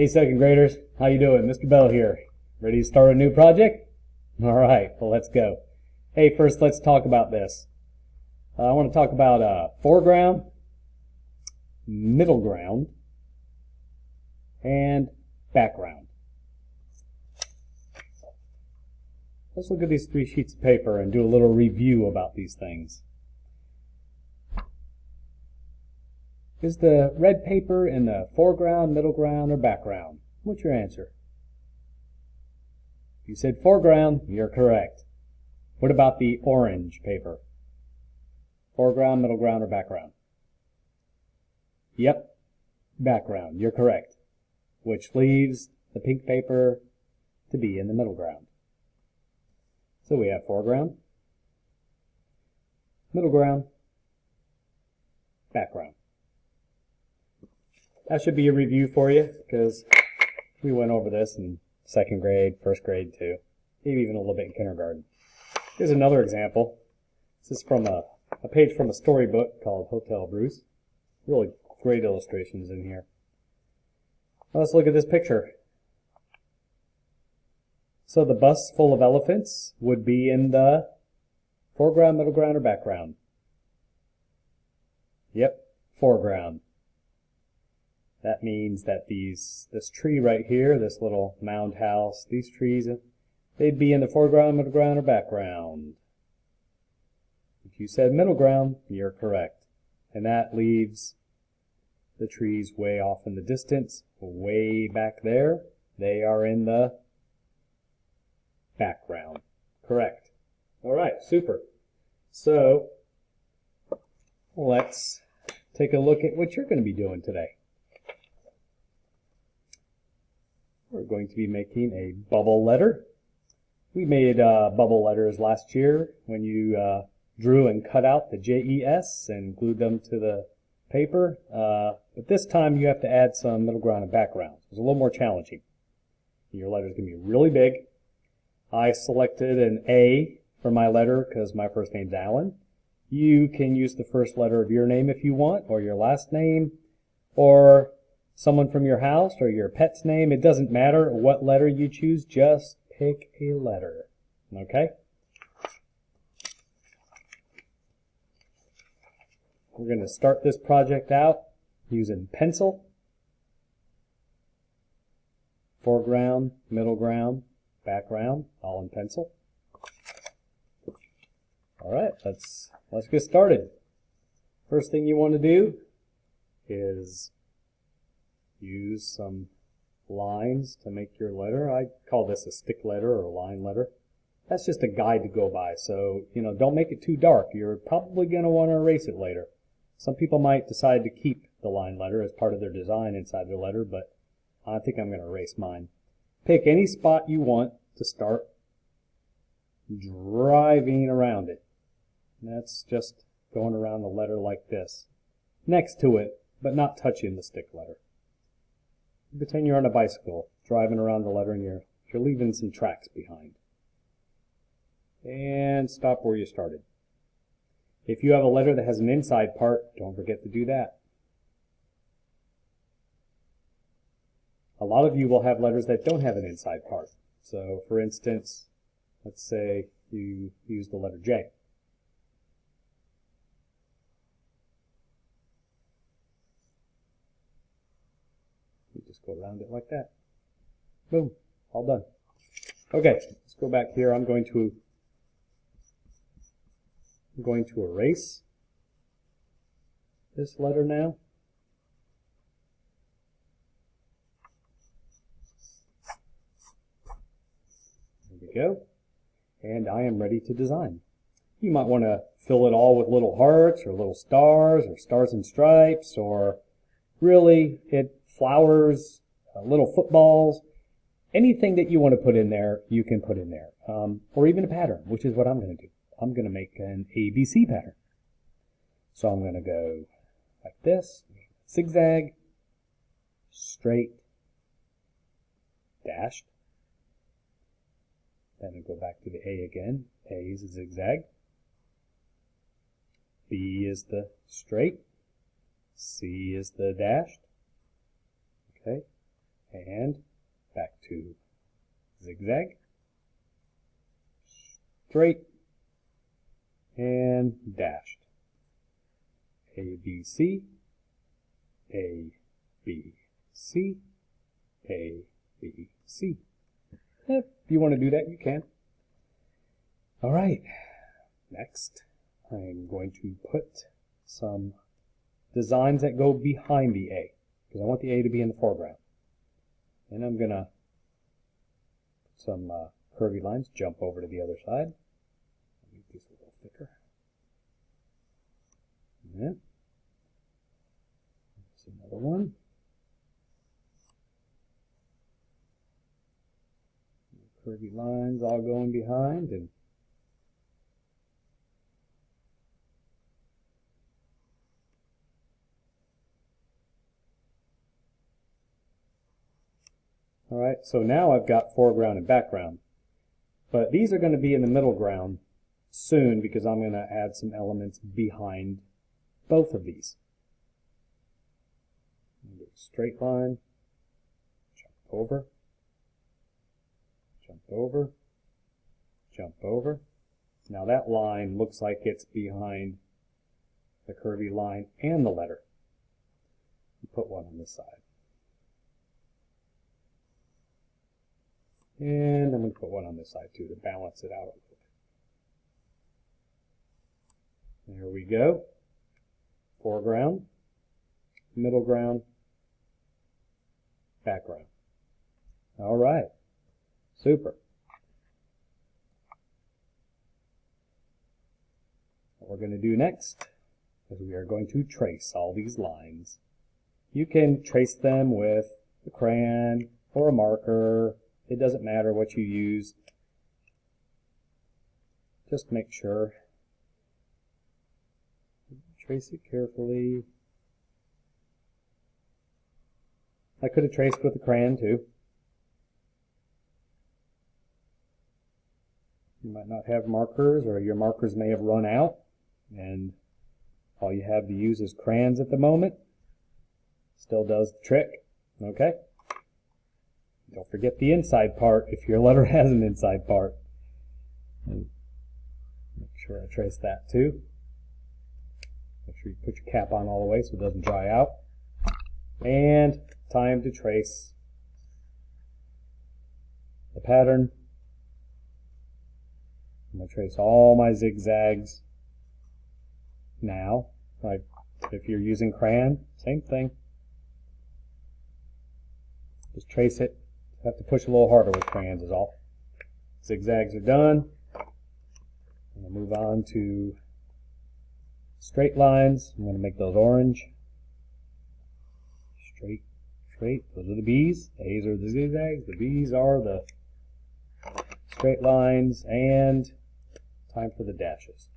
Hey second graders, how you doing? Mr. Bell here. Ready to start a new project? Alright, well let's go. Hey, first let's talk about this. I want to talk about foreground, middle ground, and background. Let's look at these 3 sheets of paper and do a little review about these things. Is the red paper in the foreground, middle ground, or background? What's your answer? If you said foreground, you're correct. What about the orange paper? Foreground, middle ground, or background? Yep, background. You're correct. Which leaves the pink paper to be in the middle ground. So we have foreground, middle ground, background. That should be a review for you because we went over this in second grade, first grade too, maybe even a little bit in kindergarten. Here's another example. This is from a page from a storybook called Hotel Bruce. Really great illustrations in here. Now let's look at this picture. So the bus full of elephants would be in the foreground, middle ground, or background? Yep, foreground. That means that this tree right here, this little mound house, these trees, they'd be in the foreground, middle ground, or background. If you said middle ground, you're correct. And that leaves the trees way off in the distance, way back there. They are in the background. Correct. All right, super. So let's take a look at what you're going to be doing today. We're going to be making a bubble letter. We made bubble letters last year when you drew and cut out the JES and glued them to the paper. But this time you have to add some middle ground and background. It's a little more challenging. Your letter's going to be really big. I selected an A for my letter because my first name's Alan. You can use the first letter of your name if you want, or your last name, or someone from your house, or your pet's name. It doesn't matter what letter you choose, just pick a letter. Okay? We're going to start this project out using pencil, foreground, middle ground, background, all in pencil. All right, let's get started. First thing you want to do is use some lines to make your letter. I call this a stick letter or a line letter. That's just a guide to go by, so don't make it too dark. You're probably going to want to erase it later. Some people might decide to keep the line letter as part of their design inside their letter, but I think I'm going to erase mine. Pick any spot you want to start driving around it. That's just going around the letter like this. Next to it, but not touching the stick letter. Pretend you're on a bicycle, driving around the letter and you're leaving some tracks behind. And stop where you started. If you have a letter that has an inside part, don't forget to do that. A lot of you will have letters that don't have an inside part. So, for instance, let's say you use the letter J. You just go around it like that. Boom, all done. Okay, let's go back here. I'm going to erase this letter now. There we go. And I am ready to design. You might want to fill it all with little hearts or little stars or stars and stripes, or really flowers, little footballs. Anything that you want to put in there, you can put in there. Or even a pattern, which is what I'm going to do. I'm going to make an ABC pattern. So I'm going to go like this, zigzag, straight, dashed. Then I go back to the A again. A is a zigzag. B is the straight. C is the dashed. Okay. and back to zigzag, straight, and dashed. A, B, C, A, B, C, A, B, C. If you want to do that, you can. All right, next I'm going to put some designs that go behind the A, because I want the A to be in the foreground. And I'm going to put some curvy lines, jump over to the other side. Make these a little thicker. Yeah. There's another one. Curvy lines all going behind, and all right, so now I've got foreground and background, but these are going to be in the middle ground soon because I'm going to add some elements behind both of these. Straight line, jump over, jump over, jump over. Now that line looks like it's behind the curvy line and the letter. Put one on this side. And I'm going to put one on this side too to balance it out a little bit. There we go. Foreground, middle ground, background. All right. Super. What we're going to do next is we are going to trace all these lines. You can trace them with a crayon or a marker. It doesn't matter what you use. Just make sure. Trace it carefully. I could have traced with a crayon too. You might not have markers, or your markers may have run out, and all you have to use is crayons at the moment. Still does the trick. Okay? Don't forget the inside part if your letter has an inside part. And make sure I trace that too. Make sure you put your cap on all the way so it doesn't dry out. And time to trace the pattern. I'm going to trace all my zigzags now. Like if you're using crayon, same thing. Just trace it. Have to push a little harder with crayons is all. Zigzags are done. I'm going to move on to straight lines. I'm going to make those orange. Straight, straight. Those are the B's. The A's are the zigzags. The B's are the straight lines. And time for the dashes.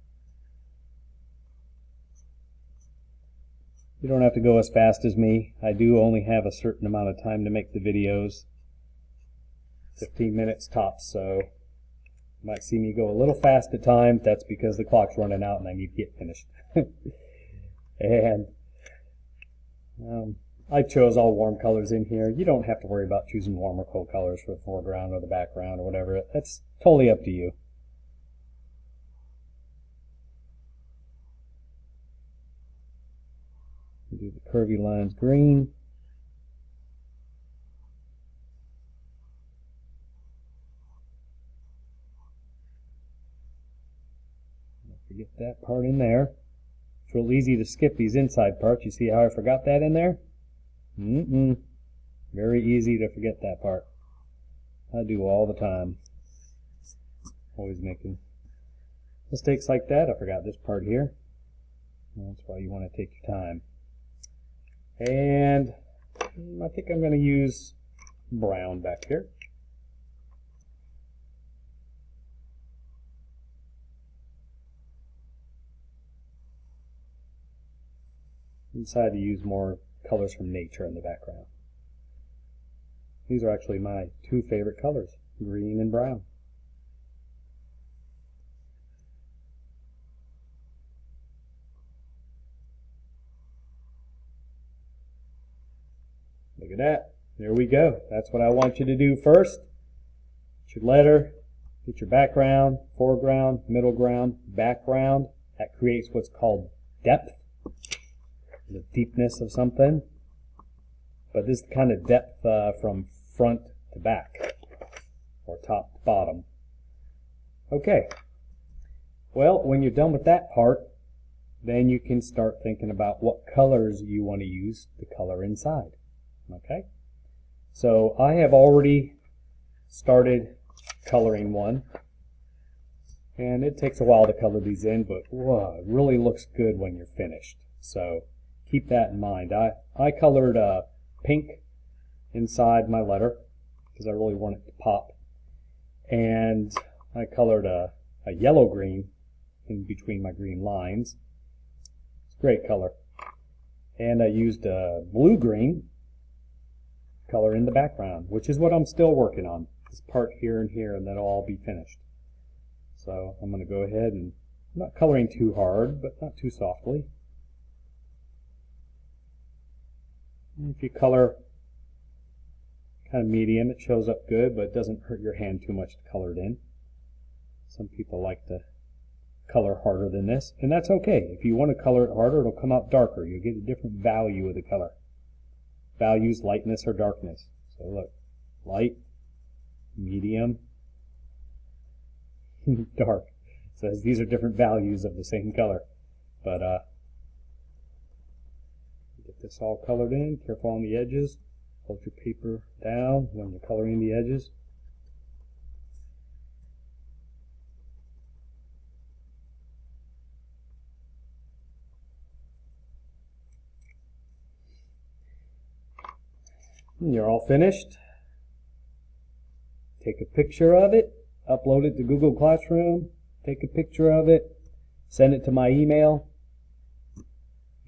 You don't have to go as fast as me. I do only have a certain amount of time to make the videos. 15 minutes tops, so you might see me go a little fast at times. That's because the clock's running out and I need to get finished. And I chose all warm colors in here. You don't have to worry about choosing warm or cold colors for the foreground or the background or whatever. That's totally up to you. Do the curvy lines green. Don't forget that part in there. It's real easy to skip these inside parts. You see how I forgot that in there? Very easy to forget that part. I do all the time. Always making mistakes like that. I forgot this part here. That's why you want to take your time. And I think I'm going to use brown back here. I decided to use more colors from nature in the background. These are actually my two favorite colors, green and brown. Look at that. There we go. That's what I want you to do first. Get your letter, get your background, foreground, middle ground, background. That creates what's called depth, the deepness of something. But this is the kind of depth from front to back, or top to bottom. Okay. Well, when you're done with that part, then you can start thinking about what colors you want to use to color inside. Okay? So I have already started coloring one, and it takes a while to color these in, but whoa, it really looks good when you're finished. So keep that in mind. I colored pink inside my letter because I really want it to pop, and I colored a yellow-green in between my green lines. It's a great color. And I used a blue-green color in the background, which is what I'm still working on. This part here and here, and that'll all be finished. So I'm going to go ahead and, I'm not coloring too hard, but not too softly. And if you color kind of medium, it shows up good, but it doesn't hurt your hand too much to color it in. Some people like to color harder than this, and that's okay. If you want to color it harder, it'll come out darker. You'll get a different value of the color. Values, lightness or darkness. So look, light, medium, dark. So these are different values of the same color. But get this all colored in. Careful on the edges. Hold your paper down when you're coloring the edges. And you're all finished. Take a picture of it, upload it to Google Classroom, take a picture of it, send it to my email.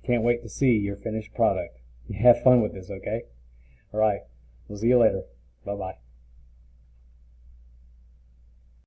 Can't wait to see your finished product. You have fun with this, okay? All right. We'll see you later. Bye-bye.